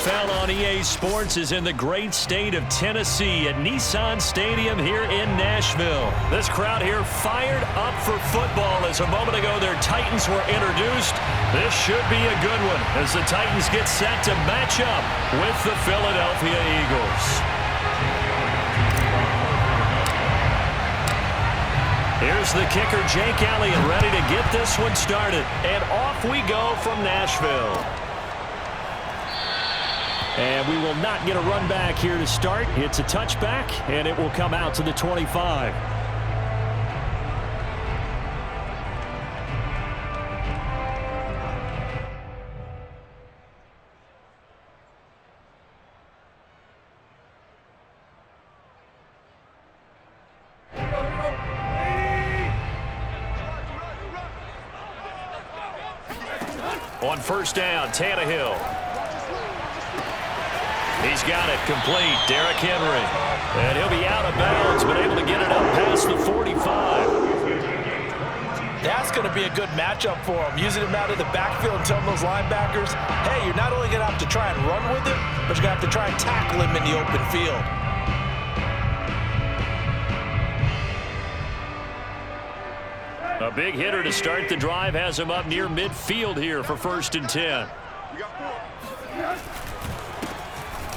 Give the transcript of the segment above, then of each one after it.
NFL on EA Sports is in the great state of Tennessee at Nissan Stadium here in Nashville. This crowd here fired up for football as a moment ago their Titans were introduced. This should be a good one as the Titans get set to match up with the Philadelphia Eagles. Here's the kicker, Jake Elliott, ready to get this one started. And off we go from Nashville. And we will not get a run back here to start. It's a touchback, and it will come out to the 25. On first down, Tannehill. He's got it complete. Derrick Henry. And he'll be out of bounds, but able to get it up past the 45. That's going to be a good matchup for him. Using him out of the backfield and telling those linebackers, hey, you're not only going to have to try and run with him, but you're going to have to try and tackle him in the open field. A big hitter to start the drive has him up near midfield here for 1st and 10.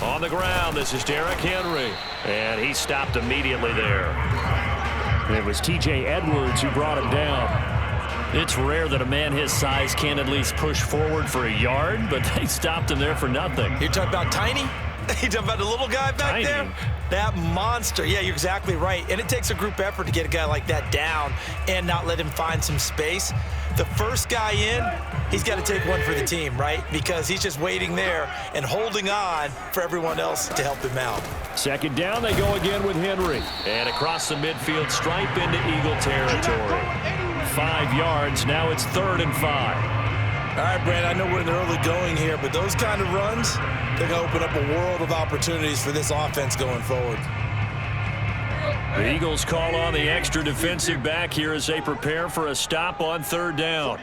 On the ground, this is Derrick Henry. And he stopped immediately there. It was T.J. Edwards who brought him down. It's rare that a man his size can at least push forward for a yard, but they stopped him there for nothing. You're talking about Tiny? You talking about the little guy back Tiny. there? That monster. Yeah, you're exactly right. And it takes a group effort to get a guy like that down and not let him find some space. The first guy in, he's got to take one for the team, right? Because he's just waiting there and holding on for everyone else to help him out. 2nd down, they go again with Henry. And across the midfield stripe into Eagle territory. 5 yards, now it's 3rd and 5. All right, Brad, I know we're in the early going here, but those kind of runs, they're going to open up a world of opportunities for this offense going forward. The Eagles call on the extra defensive back here as they prepare for a stop on 3rd down.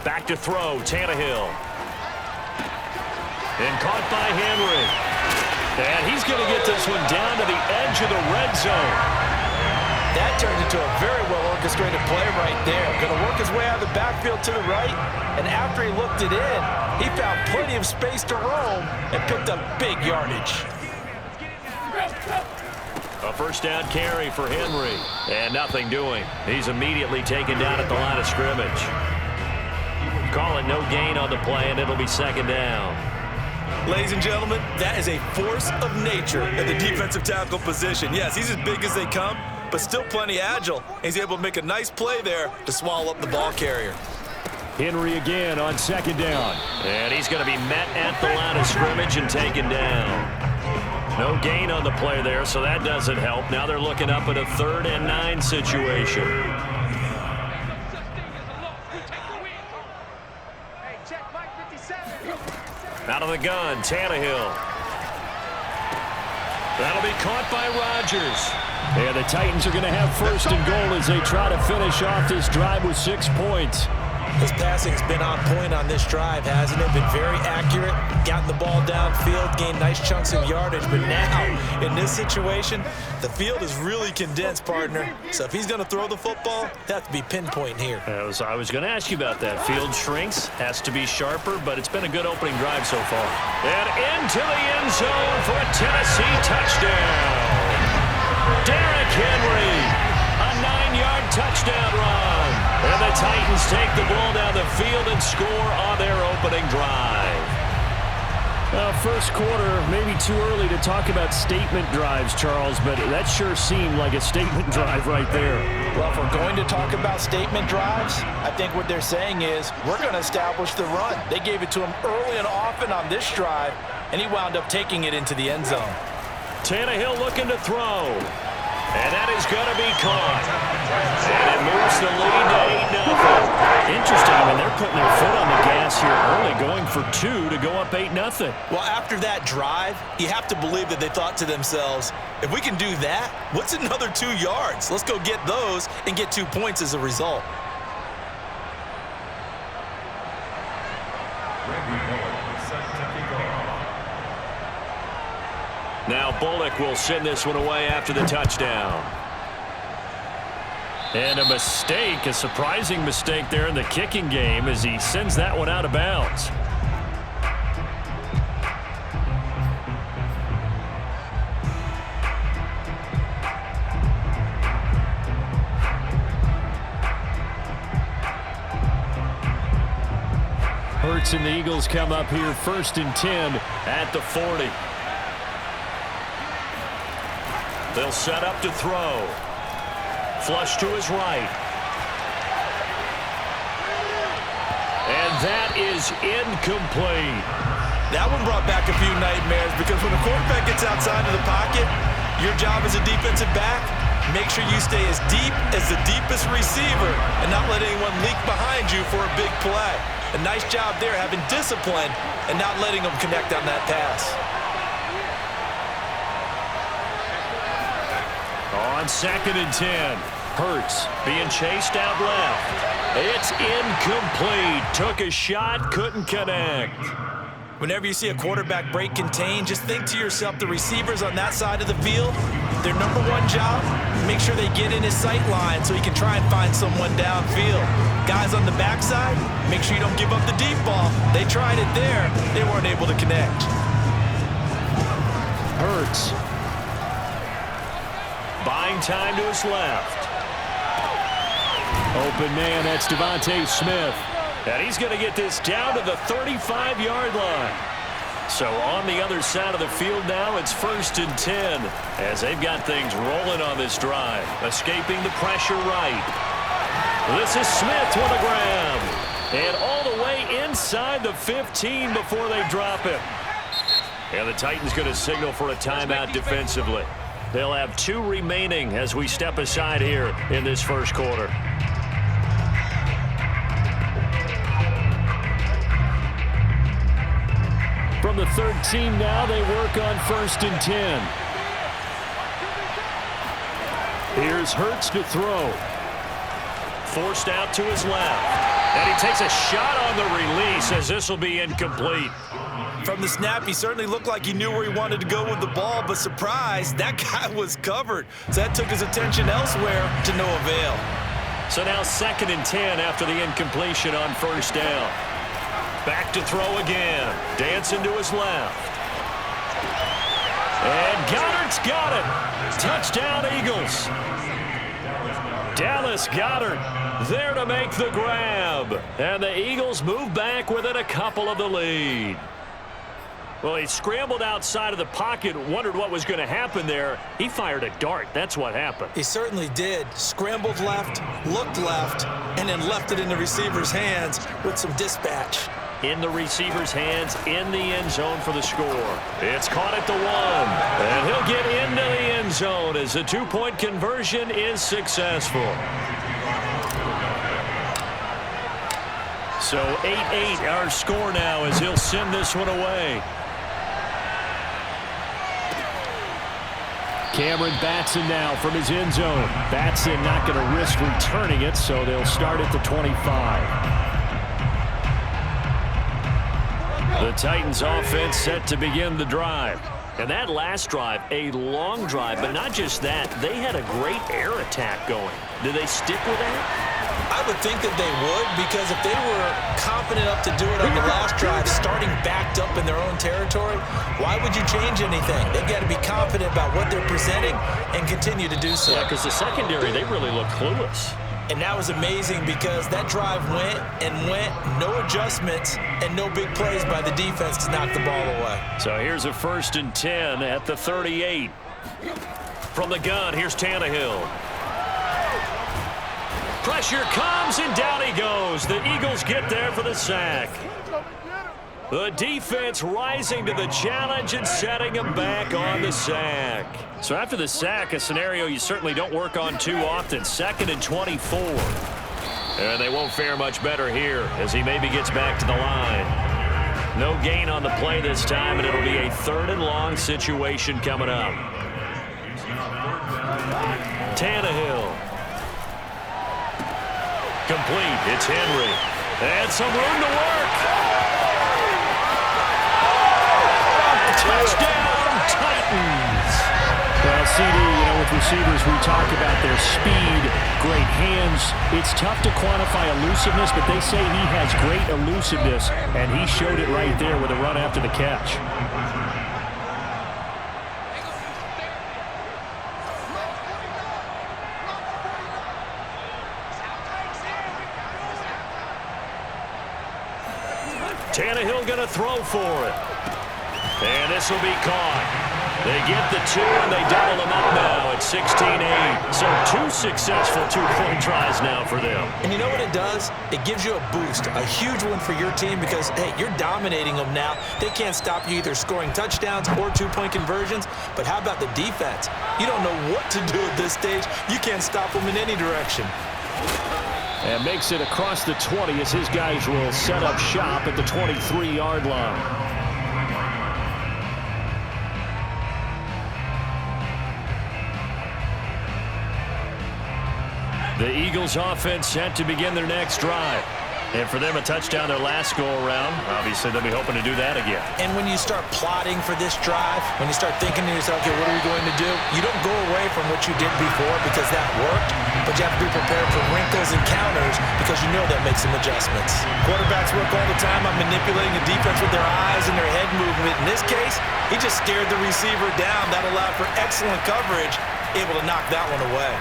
Back to throw, Tannehill. And caught by Henry. And he's going to get this one down to the edge of the red zone. That turned into a very well-orchestrated play right there. Going to work his way out of the backfield to the right, and after he looked it in, he found plenty of space to roam and picked up big yardage. A 1st down carry for Henry, and nothing doing. He's immediately taken down at the line of scrimmage. Call it no gain on the play, and it'll be 2nd down. Ladies and gentlemen, that is a force of nature at the defensive tackle position. Yes, he's as big as they come, but still plenty agile. He's able to make a nice play there to swallow up the ball carrier. Henry again on 2nd down. And he's going to be met at the line of scrimmage and taken down. No gain on the play there, so that doesn't help. Now they're looking up at a 3rd and 9 situation. Out of the gun, Tannehill. That'll be caught by Rodgers. And the Titans are going to have 1st and goal as they try to finish off this drive with 6 points. His passing's been on point on this drive, hasn't it? Been very accurate, gotten the ball downfield, gained nice chunks of yardage. But now, in this situation, the field is really condensed, partner. So if he's going to throw the football, that has to be pinpoint here. I was going to ask you about that. Field shrinks, has to be sharper, but it's been a good opening drive so far. And into the end zone for a Tennessee touchdown. Derrick Henry, a 9-yard touchdown run. And the Titans take the ball down the field and score on their opening drive. First quarter, maybe too early to talk about statement drives, Charles, but that sure seemed like a statement drive right there. Well, if we're going to talk about statement drives, I think what they're saying is we're going to establish the run. They gave it to him early and often on this drive, and he wound up taking it into the end zone. Tannehill looking to throw. And that is going to be caught. And it moves the lead to 8-0. Interesting. I mean, they're putting their foot on the gas here early, going for 2 to go up 8-0. Well, after that drive, you have to believe that they thought to themselves, if we can do that, what's another 2 yards? Let's go get those and get 2 points as a result. Now Bullock will send this one away after the touchdown. And a mistake, a surprising mistake there in the kicking game as he sends that one out of bounds. Hurts and the Eagles come up here 1st and 10 at the 40. They'll set up to throw. Flush to his right. And that is incomplete. That one brought back a few nightmares because when the quarterback gets outside of the pocket, your job as a defensive back, make sure you stay as deep as the deepest receiver and not let anyone leak behind you for a big play. A nice job there having discipline and not letting them connect on that pass. On 2nd and 10, Hurts being chased out left. It's incomplete. Took a shot, couldn't connect. Whenever you see a quarterback break contain, just think to yourself, the receivers on that side of the field, their number one job, make sure they get in his sight line so he can try and find someone downfield. Guys on the backside, make sure you don't give up the deep ball. They tried it there. They weren't able to connect. Hurts. Buying time to his left. Open man, that's Devontae Smith. And he's going to get this down to the 35-yard line. So on the other side of the field now, it's 1st and 10 as they've got things rolling on this drive. Escaping the pressure right. This is Smith with a grab. And all the way inside the 15 before they drop him. And the Titans going to signal for a timeout defensively. They'll have 2 remaining as we step aside here in this first quarter. From the 13 now, they work on 1st and 10. Here's Hurts to throw. Forced out to his left. And he takes a shot on the release as this will be incomplete. From the snap, he certainly looked like he knew where he wanted to go with the ball, but surprise, that guy was covered. So that took his attention elsewhere to no avail. So now 2nd and 10 after the incompletion on 1st down. Back to throw again. Dancing to his left. And Goddard's got it. Touchdown, Eagles. Dallas Goedert there to make the grab. And the Eagles move back within a couple of the lead. Well, he scrambled outside of the pocket, wondered what was going to happen there. He fired a dart. That's what happened. He certainly did. Scrambled left, looked left, and then left it in the receiver's hands with some dispatch. In the receiver's hands, in the end zone for the score. It's caught at the 1. And he'll get into the end zone as the 2-point conversion is successful. So 8-8 our score now as he'll send this one away. Cameron Batson now from his end zone. Batson not going to risk returning it, so they'll start at the 25. The Titans offense set to begin the drive. And that last drive, a long drive, but not just that, they had a great air attack going. Do they stick with that? I would think that they would, because if they were confident enough to do it on the last drive, starting backed up in their own territory, why would you change anything? They've got to be confident about what they're presenting and continue to do so. Yeah, because the secondary, they really look clueless. And that was amazing because that drive went and went, no adjustments, and no big plays by the defense to knock the ball away. So here's a 1st and 10 at the 38. From the gun, here's Tannehill. Pressure comes, and down he goes. The Eagles get there for the sack. The defense rising to the challenge and setting him back on the sack. So after the sack, a scenario you certainly don't work on too often. 2nd and 24. And they won't fare much better here as he maybe gets back to the line. No gain on the play this time, and it'll be a 3rd and long situation coming up. Tannehill. Complete. It's Henry. And some room to work. Touchdown, Titans. CD, with receivers, we talk about their speed, great hands. It's tough to quantify elusiveness, but they say he has great elusiveness, and he showed it right there with a run after the catch. Tannehill going to throw for it. And this will be caught. They get the 2, and they double them up now at 16-8. So 2 successful two-point tries now for them. And you know what it does? It gives you a boost, a huge one for your team because, hey, you're dominating them now. They can't stop you either scoring touchdowns or two-point conversions. But how about the defense? You don't know what to do at this stage. You can't stop them in any direction. And makes it across the 20 as his guys will set up shop at the 23-yard line. The Eagles offense set to begin their next drive. And for them, a touchdown their last go-around. Obviously, they'll be hoping to do that again. And when you start plotting for this drive, when you start thinking to yourself, okay, what are we going to do? You don't go away from what you did before because that worked, but you have to be prepared for wrinkles and counters because you know that makes some adjustments. Quarterbacks work all the time on manipulating the defense with their eyes and their head movement. In this case, he just stared the receiver down. That allowed for excellent coverage, able to knock that one away.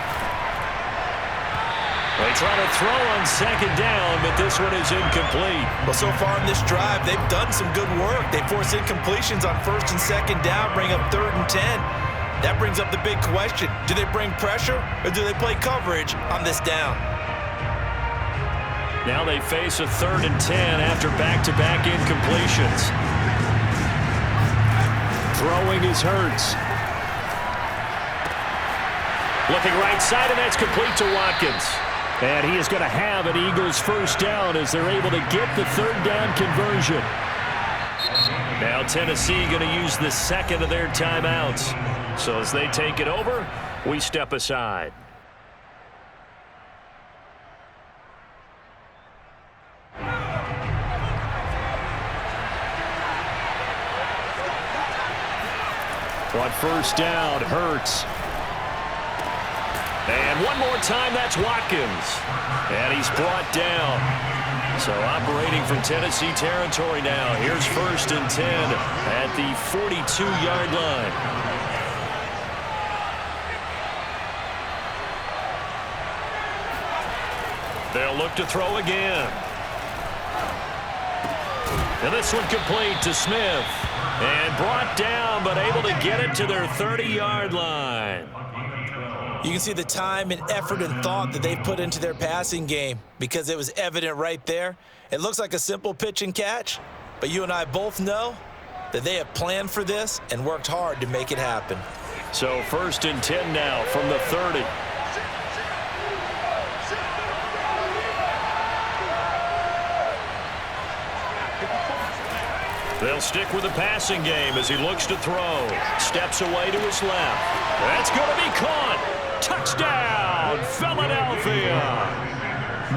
They try to throw on second down, but this one is incomplete. Well, so far in this drive, they've done some good work. They force incompletions on first and second down, bring up 3rd and 10. That brings up the big question. Do they bring pressure, or do they play coverage on this down? Now they face a 3rd and 10 after back-to-back incompletions. Throwing is Hurts. Looking right side, and that's complete to Watkins. And he is going to have an Eagles first down as they're able to get the 3rd down conversion. Now Tennessee going to use the second of their timeouts. So as they take it over, we step aside. On first down, Hurts. And one more time, that's Watkins. And he's brought down. So operating from Tennessee territory now. Here's 1st and 10 at the 42-yard line. They'll look to throw again. And this one complete to Smith. And brought down, but able to get it to their 30-yard line. You can see the time and effort and thought that they put into their passing game because it was evident right there. It looks like a simple pitch and catch, but you and I both know that they have planned for this and worked hard to make it happen. So 1st and 10 now from the 30. They'll stick with the passing game as he looks to throw. Steps away to his left. That's going to be caught. Touchdown, Philadelphia.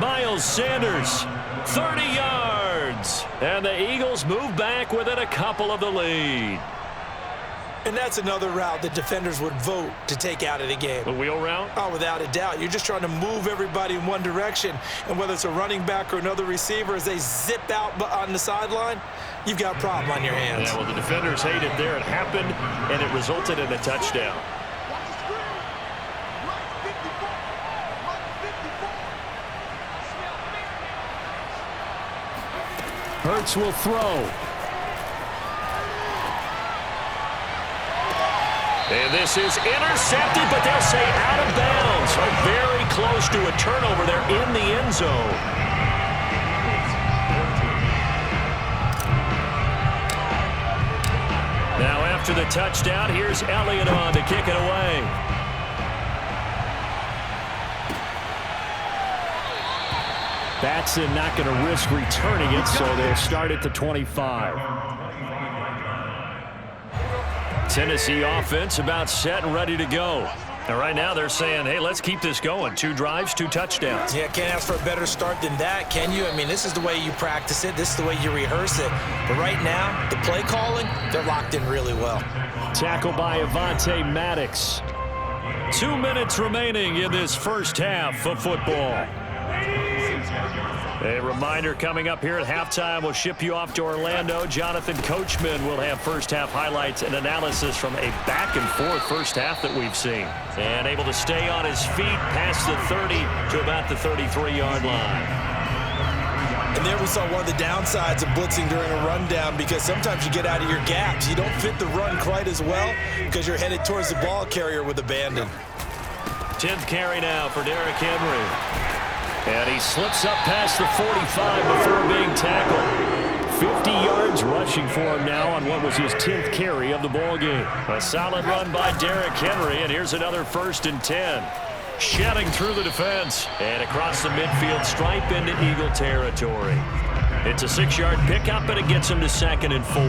Miles Sanders, 30 yards. And the Eagles move back within a couple of the lead. And that's another route that defenders would vote to take out of the game. The wheel route? Oh, without a doubt. You're just trying to move everybody in one direction. And whether it's a running back or another receiver, as they zip out on the sideline, you've got a problem on your hands. Yeah, well, the defenders hate it there. It happened, and it resulted in a touchdown. Hurts will throw. And this is intercepted, but they'll say out of bounds. So very close to a turnover there in the end zone. Now after the touchdown, here's Elliott on to kick it away. Batson not going to risk returning it, so they'll start at the 25. Tennessee offense about set and ready to go. And right now they're saying, hey, let's keep this going. 2 drives, 2 touchdowns. Yeah, can't ask for a better start than that, can you? I mean, this is the way you practice it. This is the way you rehearse it. But right now, the play calling, they're locked in really well. Tackle by Avonte Maddox. 2 minutes remaining in this first half of football. A reminder coming up here at halftime. We'll ship you off to Orlando. Jonathan Coachman will have first half highlights and analysis from a back-and-forth first half that we've seen. And able to stay on his feet past the 30 to about the 33-yard line. And there we saw one of the downsides of blitzing during a rundown, because sometimes you get out of your gaps. You don't fit the run quite as well because you're headed towards the ball carrier with abandon. 10th carry now for Derrick Henry. And he slips up past the 45 before being tackled. 50 yards rushing for him now on what was his 10th carry of the ballgame. A solid run by Derrick Henry, and here's another 1st and 10. Shedding through the defense and across the midfield stripe into Eagle territory. It's a 6-yard pickup, and it gets him to 2nd and 4.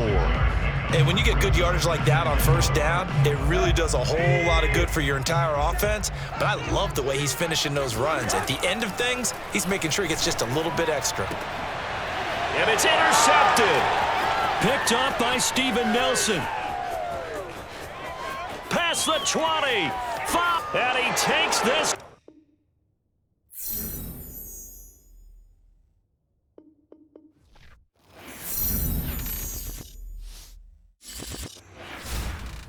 And when you get good yardage like that on first down, it really does a whole lot of good for your entire offense. But I love the way he's finishing those runs. At the end of things, he's making sure he gets just a little bit extra. And it's intercepted. Picked up by Steven Nelson. Past the 20. And he takes this.